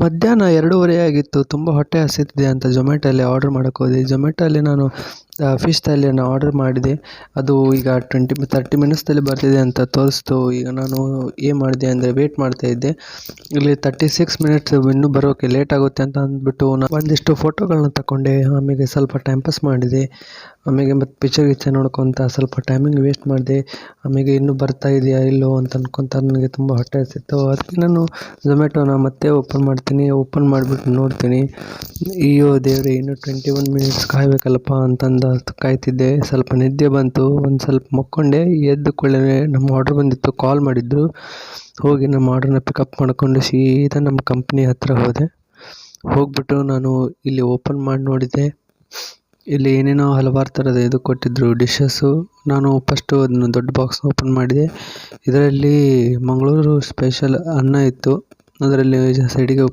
ಮಧ್ಯಾಹ್ನ 2:30 ಆಗಿತ್ತು. ತುಂಬ ಹೊಟ್ಟೆ ಹಸಿತಿದೆ ಅಂತ ಝೊಮ್ಯಾಟೋಲ್ಲಿ ಆರ್ಡರ್ ಮಾಡೋಕ್ಕೆ ಹೋದೆ. ಝೊಮ್ಯಾಟೋಲ್ಲಿ ನಾನು ಫಿಶ್ ಥಾಲಿಯನ್ನು ಆರ್ಡರ್ ಮಾಡಿದೆ. ಅದು ಈಗ 30 ಮಿನಿಟ್ಸಲ್ಲಿ ಬರ್ತಿದೆ ಅಂತ ತೋರಿಸ್ತು. ಈಗ ನಾನು ಏನು ಮಾಡಿದೆ ಅಂದರೆ ವೇಟ್ ಮಾಡ್ತಾಯಿದ್ದೆ. ಇಲ್ಲಿ 36 ಮಿನಿಟ್ಸ್ ಇನ್ನೂ ಬರೋಕ್ಕೆ ಲೇಟ್ ಆಗುತ್ತೆ ಅಂತ ಅಂದ್ಬಿಟ್ಟು ಒಂದಿಷ್ಟು ಫೋಟೋಗಳನ್ನ ತಗೊಂಡೆ. ಆಮೇಲೆ ಸ್ವಲ್ಪ ಟೈಮ್ ಪಾಸ್ ಮಾಡಿದೆ. ಆಮೇಲೆ ಮತ್ತು ಪಿಕ್ಚರ್ ನೋಡ್ಕೊತ ಸ್ವಲ್ಪ ಟೈಮಿಂಗ್ ವೇಸ್ಟ್ ಮಾಡಿದೆ. ಆಮೇಲೆ ಇನ್ನೂ ಬರ್ತಾ ಇದೆಯಾ ಇಲ್ಲೋ ಅಂತ ಅನ್ಕೊತ ನನಗೆ ತುಂಬ ಹೊಟ್ಟೆ ಹಸಿತ್ತು. ಅದಕ್ಕೆ ನಾನು ಝೊಮ್ಯಾಟೋನ ಮತ್ತೆ ಓಪನ್ ಮಾಡಿಬಿಟ್ಟು ನೋಡ್ತೀನಿ. ಅಯ್ಯೋ ದೇವರೇ, ಇನ್ನೂ 21 ಮಿನಿಟ್ಸ್ ಕಾಯಬೇಕಲ್ಲಪ್ಪ ಅಂತಂದು ಕಾಯ್ತಿದ್ದೆ. ಸ್ವಲ್ಪ ನಿದ್ದೆ ಬಂತು. ಒಂದು ಸ್ವಲ್ಪ ಮಕ್ಕೊಂಡೆ. ಎದ್ದ ಕೂಡಲೇ ನಮ್ಮ ಆರ್ಡ್ರ್ ಬಂದಿತ್ತು. ಕಾಲ್ ಮಾಡಿದ್ರು. ಹೋಗಿ ನಮ್ಮ ಆರ್ಡ್ರನ್ನ ಪಿಕಪ್ ಮಾಡಿಕೊಂಡು ಸೀದಾ ನಮ್ಮ ಕಂಪ್ನಿ ಹತ್ರ ಹೋದೆ. ಹೋಗ್ಬಿಟ್ಟು ನಾನು ಇಲ್ಲಿ ಓಪನ್ ಮಾಡಿ ನೋಡಿದೆ. ಇಲ್ಲಿ ಏನೇನೋ ಹಲವಾರು ಥರದ ಇದು ಕೊಟ್ಟಿದ್ದರು ಡಿಶಸ್ಸು. ನಾನು ಫಸ್ಟು ಅದನ್ನು ದೊಡ್ಡ ಬಾಕ್ಸ್ ಓಪನ್ ಮಾಡಿದೆ. ಇದರಲ್ಲಿ ಮಂಗಳೂರು ಸ್ಪೆಷಲ್ ಅನ್ನ ಇತ್ತು. ಅದರಲ್ಲಿ ಸೈಡಿಗೆ